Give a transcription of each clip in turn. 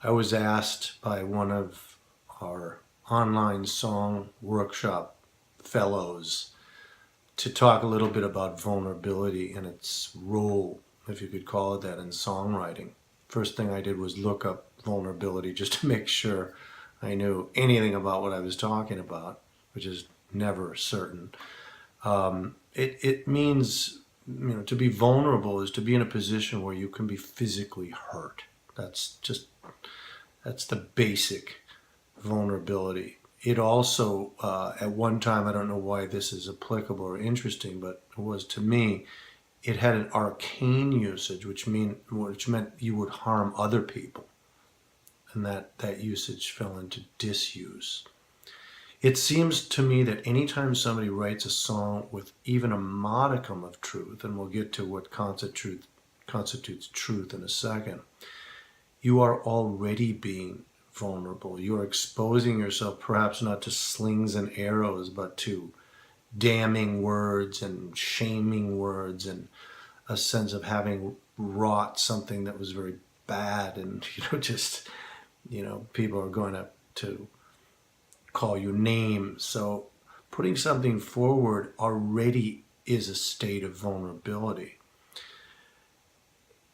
I was asked by one of our online song workshop fellows to talk a little bit about vulnerability and its role, if you could call it that, in songwriting. First thing I did was look up vulnerability just to make sure I knew anything about what I was talking about, which is never certain. It means, to be vulnerable is to be in a position where you can be physically hurt. That's the basic vulnerability. It also, at one time, I don't know why this is applicable or interesting, but it was to me, it had an arcane usage, which meant you would harm other people, and that usage fell into disuse. It seems to me that anytime somebody writes a song with even a modicum of truth, and we'll get to what constitutes truth in a second, you are already being vulnerable. You're exposing yourself perhaps not to slings and arrows, but to damning words and shaming words and a sense of having wrought something that was very bad. And, people are going to call you names. So putting something forward already is a state of vulnerability.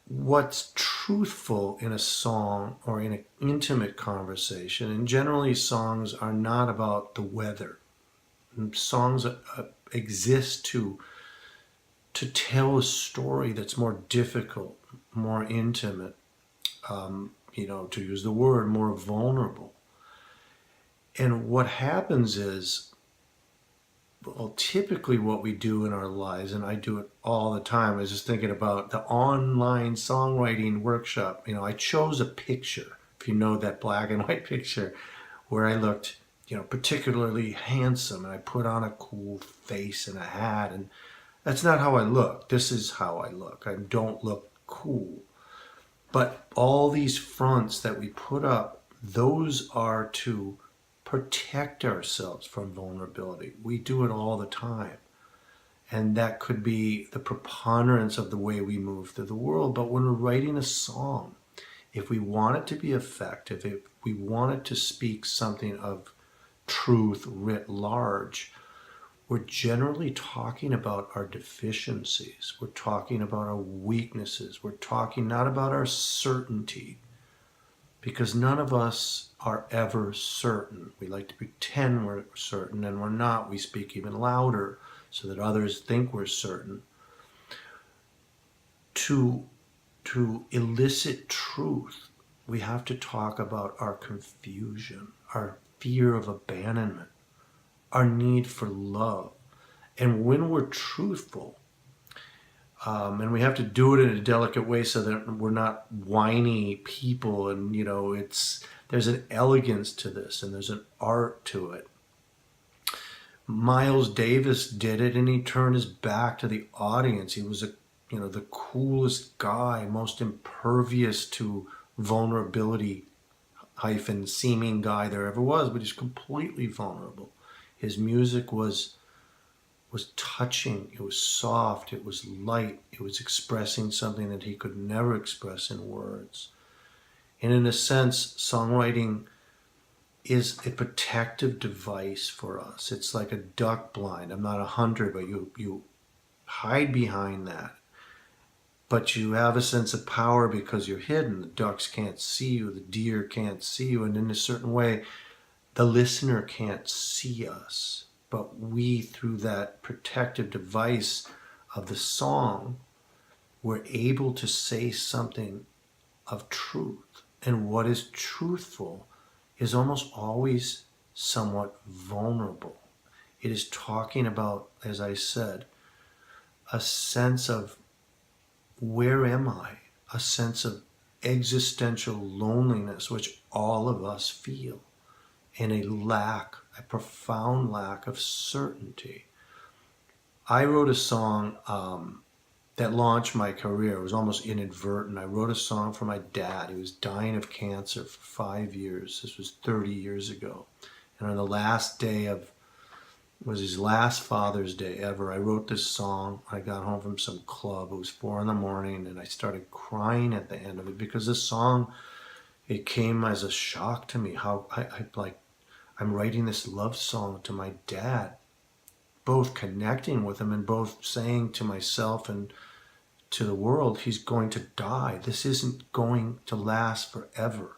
What's truthful in a song or in an intimate conversation, and generally songs are not about the weather. Songs exist to tell a story that's more difficult, more intimate, to use the word, more vulnerable. And what happens is, well, typically what we do in our lives, and I do it all the time, is just thinking about the online songwriting workshop. I chose a picture, if you know that black and white picture, where I looked, particularly handsome, and I put on a cool face and a hat, and that's not how I look. This is how I look. I don't look cool. But all these fronts that we put up, those are to protect ourselves from vulnerability. We do it all the time. And that could be the preponderance of the way we move through the world. But when we're writing a song, if we want it to be effective, if we want it to speak something of truth writ large, we're generally talking about our deficiencies. We're talking about our weaknesses. We're talking not about our certainty, because none of us are ever certain. We like to pretend we're certain, and we're not. We speak even louder so that others think we're certain. To elicit truth, we have to talk about our confusion, our fear of abandonment, our need for love. And when we're truthful, and we have to do it in a delicate way so that we're not whiny people, and there's an elegance to this and there's an art to it. Miles Davis did it, and he turned his back to the audience. He was the coolest guy, most impervious to vulnerability hyphen seeming guy there ever was, but he's completely vulnerable. His music was touching, it was soft, it was light, it was expressing something that he could never express in words. And in a sense, songwriting is a protective device for us. It's like a duck blind. I'm not a hunter, but you hide behind that. But you have a sense of power because you're hidden. The ducks can't see you, the deer can't see you, and in a certain way, the listener can't see us. But we, through that protective device of the song, we're able to say something of truth. And what is truthful is almost always somewhat vulnerable. It is talking about, as I said, a sense of where am I? A sense of existential loneliness, which all of us feel, and a profound lack of certainty. I wrote a song that launched my career. It was almost inadvertent. I wrote a song for my dad. He was dying of cancer for 5 years. This was 30 years ago. And on the last day was his last Father's Day ever, I wrote this song. I got home from some club. It was 4 a.m, and I started crying at the end of it because this song it came as a shock to me how I'm writing this love song to my dad, both connecting with him and both saying to myself and to the world, he's going to die. This isn't going to last forever.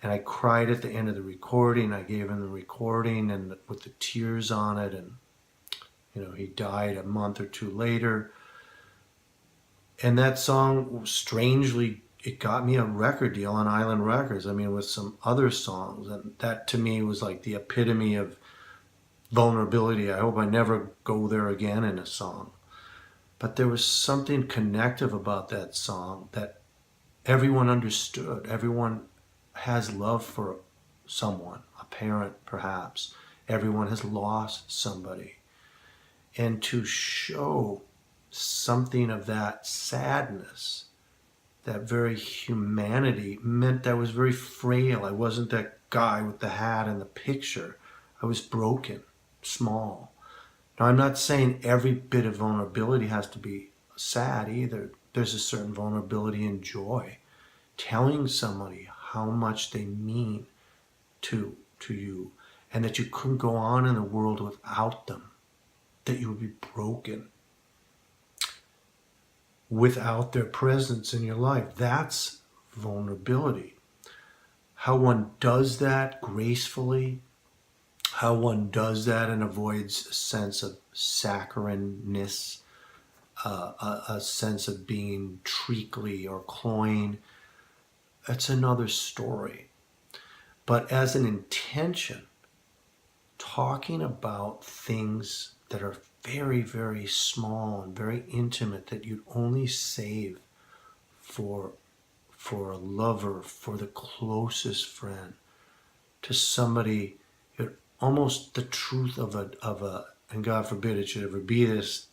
And I cried at the end of the recording. I gave him the recording and with the tears on it. And, he died a month or two later. And that song, strangely, it got me a record deal on Island Records. I mean, with some other songs. And that to me was like the epitome of vulnerability. I hope I never go there again in a song. But there was something connective about that song that everyone understood. Everyone has love for someone, a parent perhaps. Everyone has lost somebody. And to show something of that sadness, that very humanity, meant that I was very frail. I wasn't that guy with the hat and the picture. I was broken, small. Now, I'm not saying every bit of vulnerability has to be sad either. There's a certain vulnerability and joy. Telling somebody how much they mean to you, and that you couldn't go on in the world without them, that you would be broken without their presence in your life. That's vulnerability. How one does that gracefully, how one does that and avoids a sense of saccharineness, a sense of being treacly or cloying, that's another story. But as an intention, talking about things that are very, very small and very intimate that you'd only save for a lover, for the closest friend, to somebody, almost the truth of a, and God forbid it should ever be this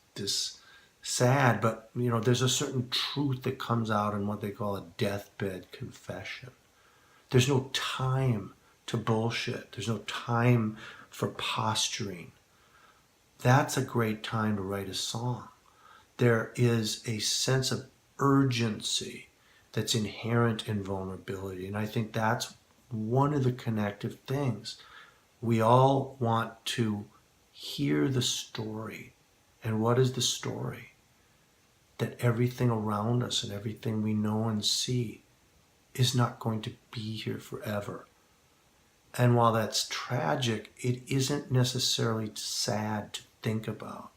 sad, but there's a certain truth that comes out in what they call a deathbed confession. There's no time to bullshit. There's no time for posturing. That's a great time to write a song. There is a sense of urgency that's inherent in vulnerability, and I think that's one of the connective things. We all want to hear the story. And what is the story? That everything around us and everything we know and see is not going to be here forever. And while that's tragic, it isn't necessarily sad to think about.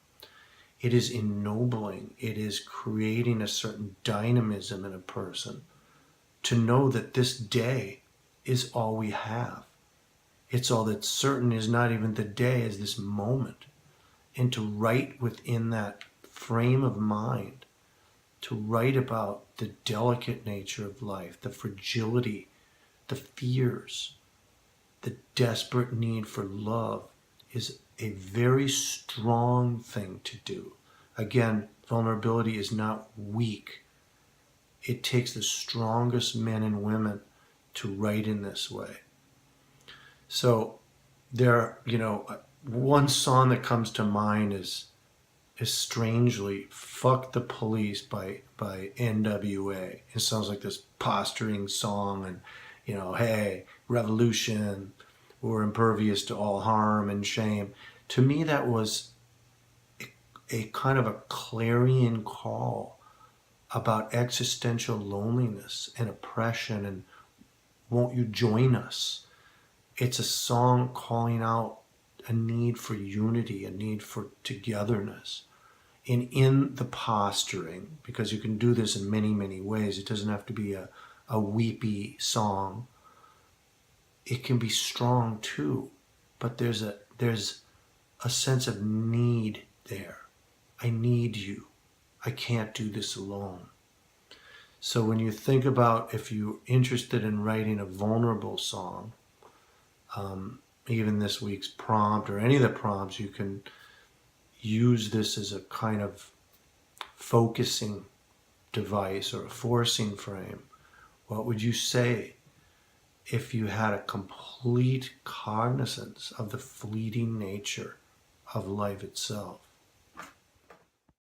It is ennobling. It is creating a certain dynamism in a person to know that this day is all we have. It's all that's certain is not even the day, is this moment. And to write within that frame of mind, to write about the delicate nature of life, the fragility, the fears, the desperate need for love, is a very strong thing to do. Again, vulnerability is not weak. It takes the strongest men and women to write in this way. So there, one song that comes to mind is strangely "Fuck the Police" by NWA. It sounds like this posturing song, and hey, revolution, we're impervious to all harm and shame. To me, that was a kind of a clarion call about existential loneliness and oppression, and won't you join us? It's a song calling out a need for unity, a need for togetherness. And in the posturing, because you can do this in many, many ways, it doesn't have to be a weepy song. It can be strong too, but there's a sense of need there. I need you. I can't do this alone. So when you think about, if you're interested in writing a vulnerable song, even this week's prompt or any of the prompts, you can use this as a kind of focusing device or a forcing frame. What would you say if you had a complete cognizance of the fleeting nature of life itself?